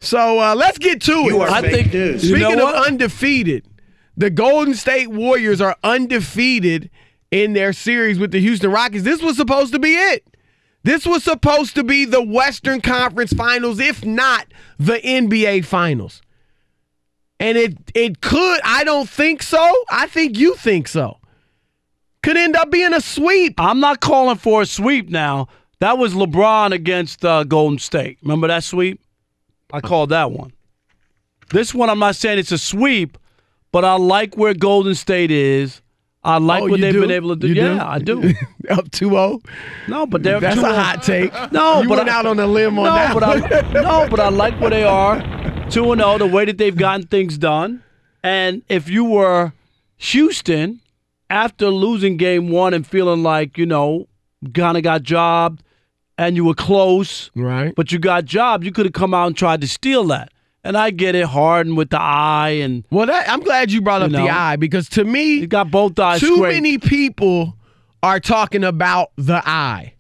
So let's get to it. I think news. Speaking of undefeated, the Golden State Warriors are undefeated in their series with the Houston Rockets. This was supposed to be it. This was supposed to be the Western Conference Finals, if not the NBA Finals. And it could. I don't think so. I think you think so. Could end up being a sweep. I'm not calling for a sweep now. That was LeBron against Golden State. Remember that sweep? I called that one. This one, I'm not saying it's a sweep, but I like where Golden State is. I like what they've been able to do. I do. Up 2-0? No, but they're That's 2-0. a hot take. No, you went out on a limb on that. But I like where they are. 2-0, the way that they've gotten things done. And if you were Houston, after losing game one and feeling like, kind of got jobbed and you were close, right? But you got jobbed, you could have come out and tried to steal that. And I get it, Harden with the eye. And I'm glad you brought up the eye because to me, you got both eyes too scraped. many people are talking about the eye.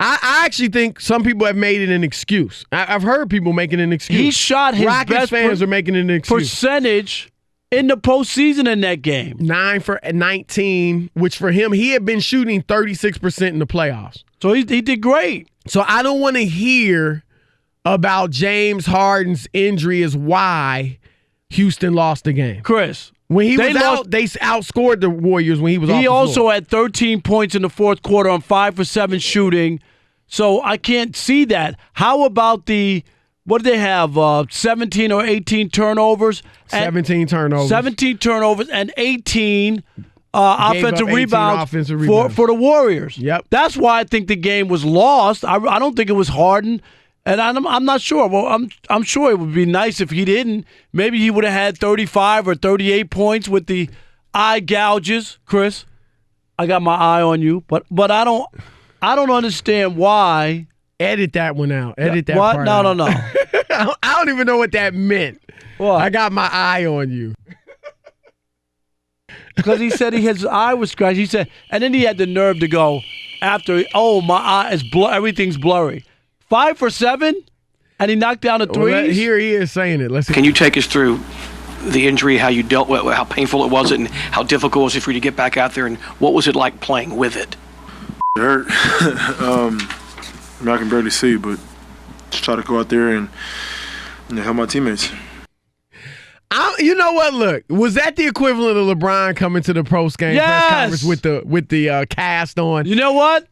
I actually think some people have made it an excuse. I've heard people making an excuse. He shot his Rockets best fans are making an excuse. Percentage in the postseason in that game. 9 for 19, which for him, he had been shooting 36% in the playoffs. So he did great. So I don't want to hear about James Harden's injury is why Houston lost the game. Chris. When he was out, they outscored the Warriors when he was off the floor. He also had 13 points in the fourth quarter on 5 for 7 shooting. So I can't see that. How about what did they have, 17 or 18 turnovers? 17 turnovers. 17 turnovers and 18 offensive rebounds for the Warriors. Yep. That's why I think the game was lost. I don't think it was Harden. And I'm not sure. Well, I'm sure it would be nice if he didn't. Maybe he would have had 35 or 38 points with the eye gouges. Chris, I got my eye on you, but I don't understand why. Edit that one out. Edit that what? part No, out. no. I don't even know what that meant. What? I got my eye on you. Because he said his eye was scratched. He said, and then he had the nerve to go after. My eye is everything's blurry. 5 for 7, and he knocked down the threes. Here he is saying it. Can you take us through the injury, how you dealt with it, how painful it was, and how difficult was it for you to get back out there, and what was it like playing with it? It hurt. I can barely see, but just try to go out there and help my teammates. You know what? Look, was that the equivalent of LeBron coming to the post-game press conference with the cast on? You know what?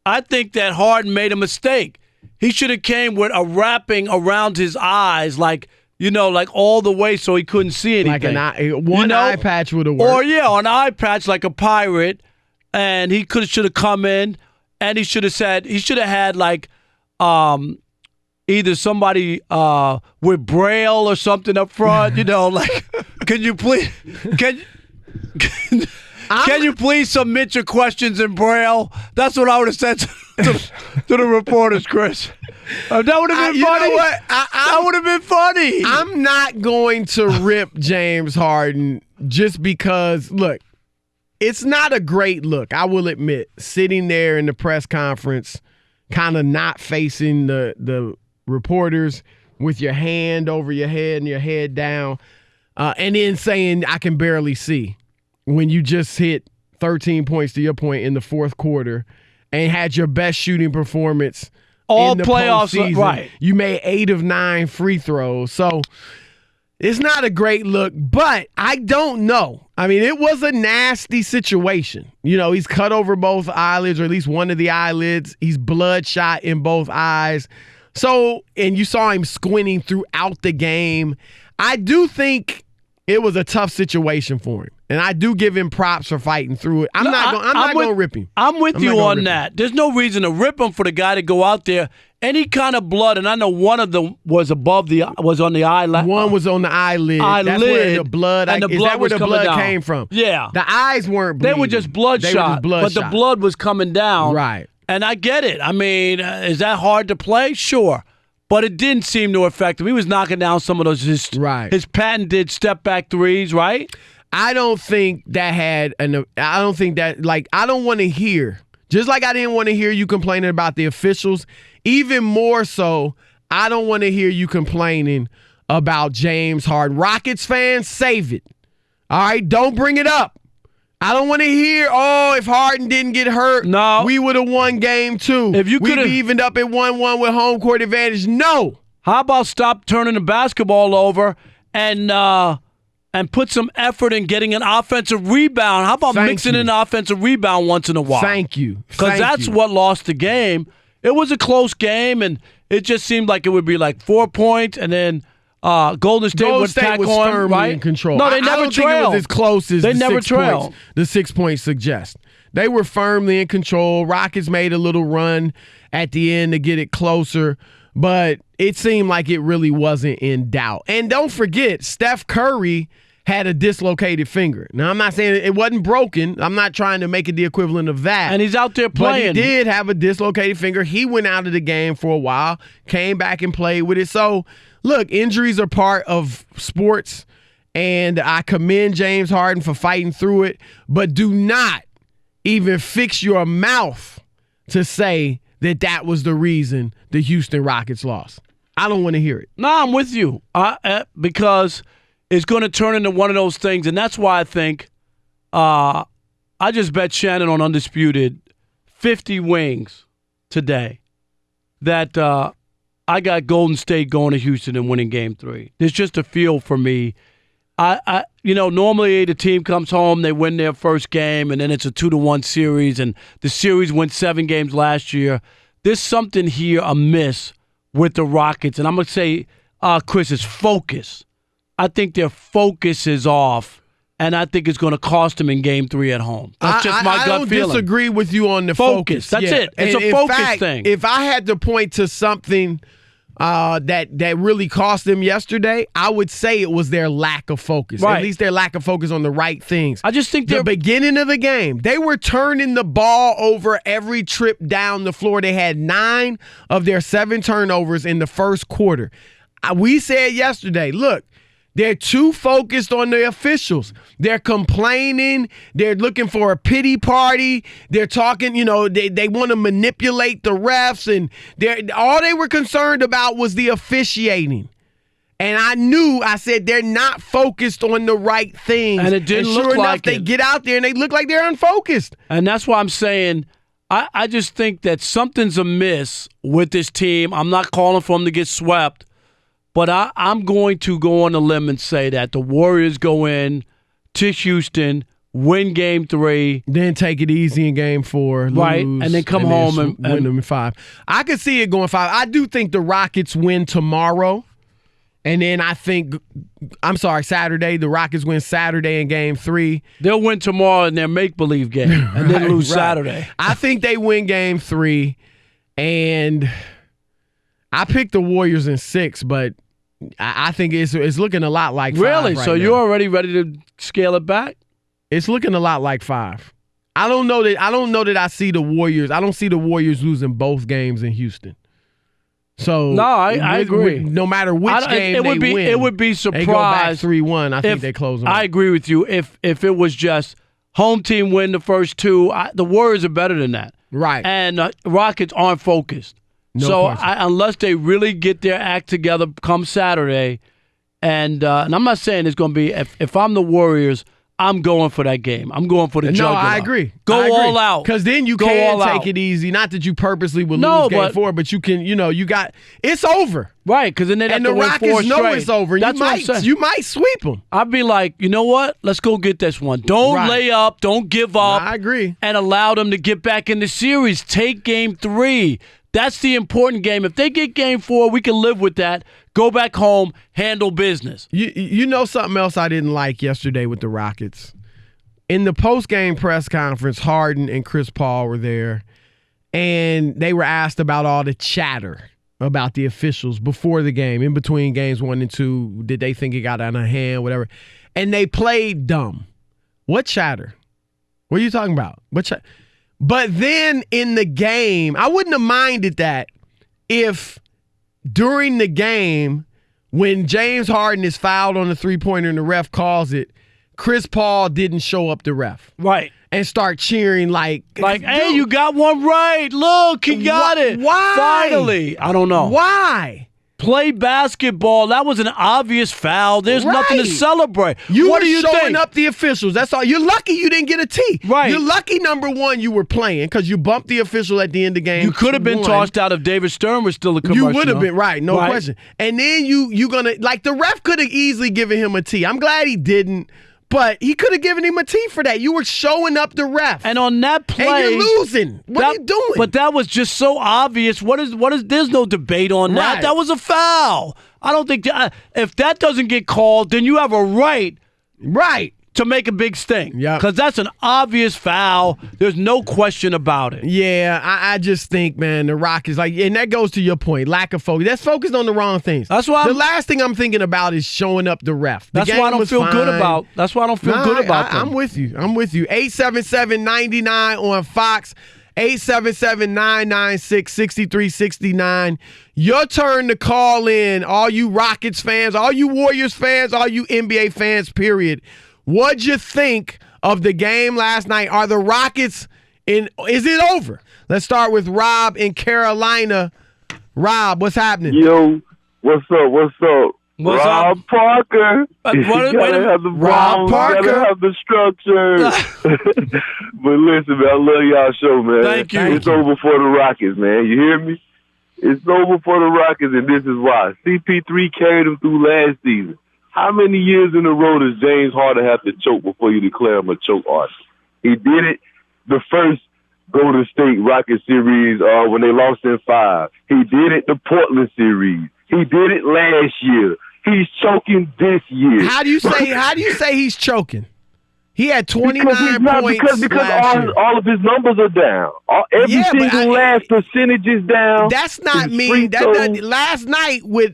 I think that Harden made a mistake. He should have came with a wrapping around his eyes, like all the way so he couldn't see anything. Like one eye patch would have worked. Or, an eye patch like a pirate, and he should have come in, and he should have had like either somebody with Braille or something up front, like, can you please submit your questions in Braille? That's what I would have said to the reporters, Chris. That would have been funny. You know what? That would have been funny. I'm not going to rip James Harden just because, look, it's not a great look, I will admit, sitting there in the press conference, kind of not facing the reporters with your hand over your head and your head down, and then saying, I can barely see, when you just hit 13 points to your point in the fourth quarter and had your best shooting performance all in the playoffs, postseason. right? You made 8 of 9 free throws. So it's not a great look, but I don't know. I mean, it was a nasty situation. He's cut over both eyelids, or at least one of the eyelids. He's bloodshot in both eyes. So, and you saw him squinting throughout the game. I do think it was a tough situation for him. And I do give him props for fighting through it. I'm not going to rip him. I'm with you on that. There's no reason to rip him for the guy to go out there. Any kind of blood, and I know one of them was on the eyelid. One was on the eyelid. That's where the blood. And the blood is that where the blood down. came from? Yeah. The eyes weren't bleeding. They were just bloodshot. But the blood was coming down. Right. And I get it. I mean, is that hard to play? Sure. But it didn't seem to affect him. He was knocking down some of those his patented step-back threes, right? I don't think that I don't want to hear, just like I didn't want to hear you complaining about the officials, even more so, I don't want to hear you complaining about James Harden. Rockets fans, save it. All right? Don't bring it up. I don't want to hear, if Harden didn't get hurt, we would have won game 2. If you we'd be evened up at 1-1 with home court advantage. No. How about stop turning the basketball over and put some effort in getting an offensive rebound? How about mixing in an offensive rebound once in a while? Thank you. Because that's what lost the game. It was a close game, and it just seemed like it would be like 4 points, and then Golden State would tack was on, firmly right? in control. No, they never I don't trailed. think it was as close as they never trailed. The 6 points suggest. They were firmly in control. Rockets made a little run at the end to get it closer, but it seemed like it really wasn't in doubt. And don't forget, Steph Curry had a dislocated finger. Now, I'm not saying it wasn't broken. I'm not trying to make it the equivalent of that. And he's out there playing. But he did have a dislocated finger. He went out of the game for a while, came back and played with it. So, look, injuries are part of sports, and I commend James Harden for fighting through it. But do not even fix your mouth to say that was the reason the Houston Rockets lost. I don't want to hear it. No, I'm with you. Because it's going to turn into one of those things, and that's why I think I just bet Shannon on Undisputed 50 wings today that I got Golden State going to Houston and winning Game 3. There's just a feel for me. Normally the team comes home, they win their first game, and then it's a 2-1 series, and the series went 7 games last year. There's something here amiss with the Rockets, and I'm going to say, Chris, it's focus. I think their focus is off, and I think it's going to cost them in Game 3 at home. That's just my gut feeling. I don't disagree with you on the focus. That's it. It's a focus thing. If I had to point to something that really cost them yesterday, I would say it was their lack of focus. Right. At least their lack of focus on the right things. I just think the beginning of the game, they were turning the ball over every trip down the floor. They had 9 of their 7 turnovers in the first quarter. We said yesterday, look, they're too focused on the officials. They're complaining. They're looking for a pity party. They're talking, they want to manipulate the refs. And all they were concerned about was the officiating. And I said, they're not focused on the right things. And it didn't look sure enough, like they get out there and they look like they're unfocused. And that's why I'm saying, I just think that something's amiss with this team. I'm not calling for them to get swept. But I'm going to go on a limb and say that the Warriors go in to Houston, win Game 3. Then take it easy in Game 4. Right, lose, and then come home and win them in 5. I could see it going 5. I do think the Rockets win tomorrow. And then I think, Saturday. The Rockets win Saturday in Game 3. They'll win tomorrow in their make-believe game and then lose Saturday. I think they win Game 3. And I picked the Warriors in 6, but I think it's looking a lot like 5 Really? right So now. you're already ready to scale it back? It's looking a lot like 5. I don't know that I see the Warriors. I don't see the Warriors losing both games in Houston. So no, I agree. No matter which game it would they be, win, it would be they go back surprised 3-1. I think they close them. I agree with you. If it was just home team win the first 2, the Warriors are better than that. Right. And Rockets aren't focused. No unless they really get their act together come Saturday, and I'm not saying it's going to be, if I'm the Warriors, I'm going for that game. I'm going for the juggernaut. No, I agree. Go all out. Because then you can take it easy. Not that you purposely would lose Game 4, but you can, it's over. Right, because then they have to win 4 straight. And the Rockets know it's over. That's what I'm saying. You might sweep them. I'd be like, you know what? Let's go get this one. Don't lay up. Don't give up. I agree. And allow them to get back in the series. Take Game 3. That's the important game. If they get Game 4, we can live with that. Go back home, handle business. You know something else I didn't like yesterday with the Rockets? In the post-game press conference, Harden and Chris Paul were there, and they were asked about all the chatter about the officials before the game, in between games 1 and 2. Did they think it got out of hand, whatever? And they played dumb. What chatter? What are you talking about? What chatter? But then in the game, I wouldn't have minded that if during the game, when James Harden is fouled on the three-pointer and the ref calls it, Chris Paul didn't show up the ref. Right. And start cheering like, hey, you got one right. Look, he got it. Why? Finally. I don't know. Why? Play basketball. That was an obvious foul. There's nothing to celebrate. What do were you showing think? up the officials. That's all. You're lucky you didn't get a T. Right. You're lucky, number one, you were playing because you bumped the official at the end of the game. You could have been tossed out if David Stern was still a commercial. You would have been, right, no question. And then you going to, like, the ref could have easily given him a T. I'm glad he didn't. But he could have given him a T for that. You were showing up the ref. And on that play, and you're losing. What are you doing? But that was just so obvious. What is? There's no debate on that. Right. That was a foul. I don't think if that doesn't get called, then you have a right to make a big stink. Yeah. Because that's an obvious foul. There's no question about it. Yeah, I just think, man, the Rockets, like, and that goes to your point, lack of focus. That's focused on the wrong things. That's why the last thing I'm thinking about is showing up the ref. That's why I don't feel good about. That's why I don't feel good about them. I'm with you. 877-99 on Fox. 877-996-6369. Your turn to call in, all you Rockets fans, all you Warriors fans, all you NBA fans, period. What'd you think of the game last night? Are the Rockets in? Is it over? Let's start with Rob in Carolina. Rob, what's happening? Yo, what's up? What's Rob up? Parker. You gotta have the Rob Parker. Gotta have the structure. But listen, man, I love y'all show, man. Thank you. It's over for the Rockets, man. You hear me? It's over for the Rockets, and this is why. CP3 carried them through last season. How many years in a row does James Harden have to choke before you declare him a choke artist? He did it the first Golden State Rocket series when they lost in 5. He did it the Portland series. He did it last year. He's choking this year. How do you say he's choking? He had 29 points because last year. all of his numbers are down. Every single last percentage is down. That's not me. Last night with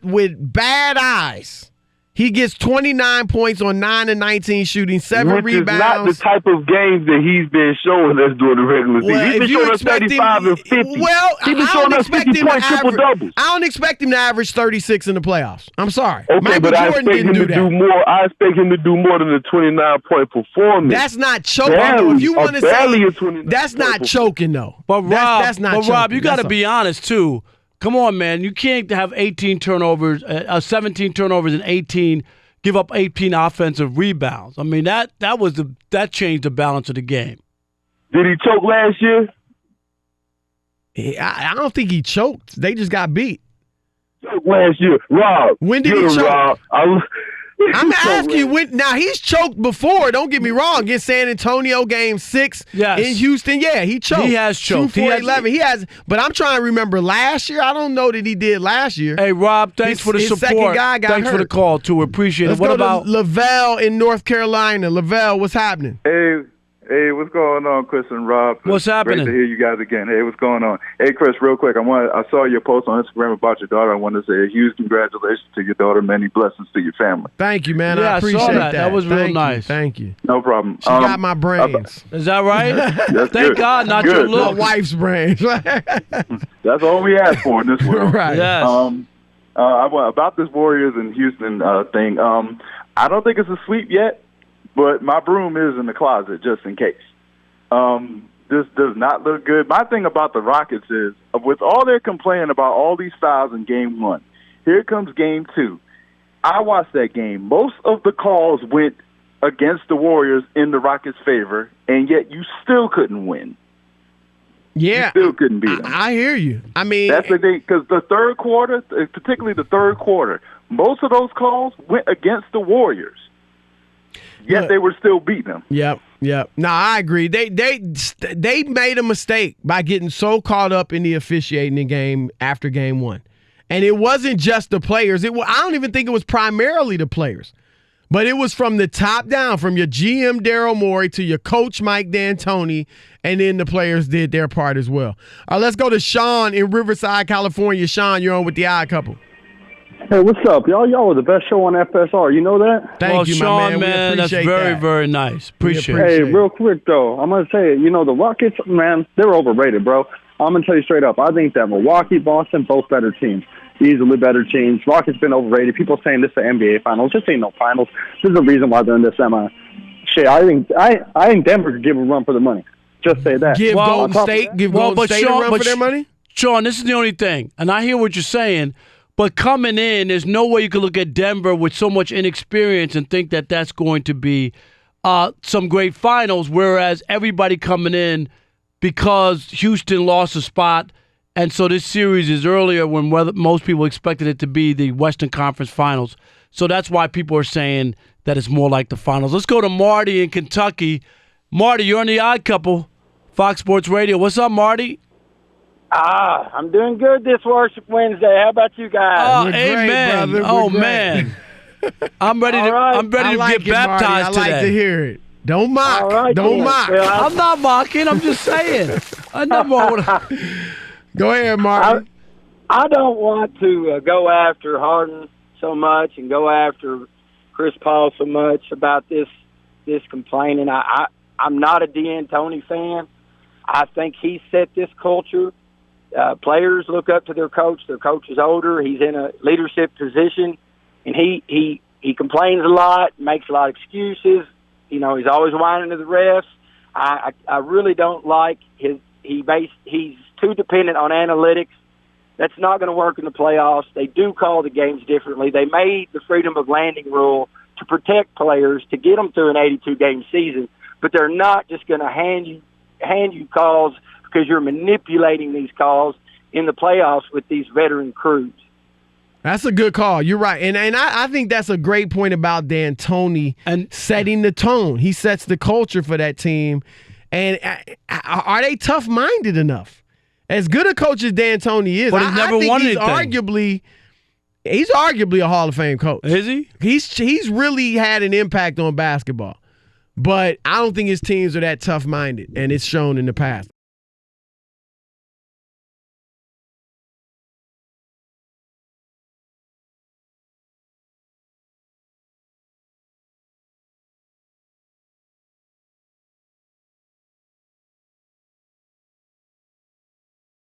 bad eyes, he gets 29 points on 9 and 19 shooting, 7 rebounds. Which is not the type of games that he's been showing us during the regular season. He's been showing us 35 and 50. Well, he's been showing us 50-point triple-doubles. I don't expect him to average 36 in the playoffs. I'm sorry. Okay, Michael but Jordan didn't do that. I expect him to do more than a 29-point performance. That's not choking. Barely, If you want to say that's not performance. choking, though. But Rob, that's not choking. Rob, you got to be honest too. Come on, man. You can't have 18 turnovers, 17 turnovers, and 18. Give up 18 offensive rebounds. I mean, that changed the balance of the game. Did he choke last year? I don't think he choked. They just got beat. Choked last year. Rob. When did he choke? Rob. I'm asking you when. Now he's choked before. Don't get me wrong. Against San Antonio, Game 6 in Houston. Yeah, he choked. He has choked. 2-4-11. He has. But I'm trying to remember last year. I don't know that he did last year. Hey Rob, thanks for the his support. Second guy got thanks hurt. for the call too. Appreciate Let's it. What go about to Lavelle in North Carolina? Lavelle, what's happening? Hey, what's going on, Chris and Rob? What's happening? Great to hear you guys again. Hey, what's going on? Hey, Chris, real quick, I saw your post on Instagram about your daughter. I want to say a huge congratulations to your daughter. Many blessings to your family. Thank you, man. Yeah, I appreciate saw that. That was real nice. Thank you. No problem. She got my brains. Is that right? That's Thank good. God, not Good. your My look. wife's brains. That's all we ask for in this world. Right. Yes. About this Warriors and Houston thing, I don't think it's a sweep yet, but my broom is in the closet just in case. This does not look good. My thing about the Rockets is, with all their complaining about all these fouls in Game 1, here comes Game 2. I watched that game. Most of the calls went against the Warriors in the Rockets' favor, and yet you still couldn't win. Yeah. You still couldn't beat them. I hear you. I mean, That's the thing, because the third quarter, particularly the third quarter, most of those calls went against the Warriors. Yet they were still beating them. Yep. No, I agree. They made a mistake by getting so caught up in the officiating in game after Game 1. And it wasn't just the players. I don't even think it was primarily the players. But it was from the top down, from your GM Daryl Morey to your coach Mike D'Antoni, and then the players did their part as well. Let's go to Sean in Riverside, California. Sean, you're on with the Odd Couple. Hey, what's up, y'all? Y'all are the best show on FSR. You know that? Thank you, Sean, my man. We that's appreciate very, that. very nice. Appreciate appreciate it. Hey, real quick, though, I'm going to say, the Rockets, man, they're overrated, bro. I'm going to tell you straight up. I think that Milwaukee, Boston, both better teams. Easily better teams. Rockets been overrated. People saying this is the NBA Finals. This ain't no Finals. This is the reason why they're in the semi. Shit, I think Denver could give a run for the money. Just say that. Give Golden State a run for their money? Sean, this is the only thing, and I hear what you're saying, But coming in, there's no way you can look at Denver with so much inexperience and think that that's going to be some great finals, whereas everybody coming in because Houston lost a spot, and so this series is earlier when most people expected it to be the Western Conference Finals. So that's why people are saying that it's more like the finals. Let's go to Marty in Kentucky. Marty, you're on the Odd Couple, Fox Sports Radio. What's up, Marty? I'm doing good this Worship Wednesday. How about you guys? Oh, We're great, amen. brother. Oh, We're great. man. I'm ready to right. I'm ready I to like get it, Marty. baptized I like today. to hear it. Don't mock. All right, Don't then. mock. Well, I'm not mocking. I'm just saying. I never want to. Go ahead, Marty. I don't want to go after Harden so much and go after Chris Paul so much about this complaining. I'm not a D'Antoni fan. I think he set this culture. Players look up to their coach. Their coach is older. He's in a leadership position, and he complains a lot, makes a lot of excuses. You know, he's always whining to the refs. I really don't like he's too dependent on analytics. That's not going to work in the playoffs. They do call the games differently. They made the freedom of landing rule to protect players, to get them through an 82-game season, but they're not just going to hand you calls because you're manipulating these calls in the playoffs with these veteran crews. That's a good call. You're right. And I think that's a great point about D'Antoni and setting the tone. He sets the culture for that team. And are they tough-minded enough? As good a coach as D'Antoni is, But he's never I think won he's anything. arguably a Hall of Fame coach. Is he? He's really had an impact on basketball. But I don't think his teams are that tough-minded, and it's shown in the past.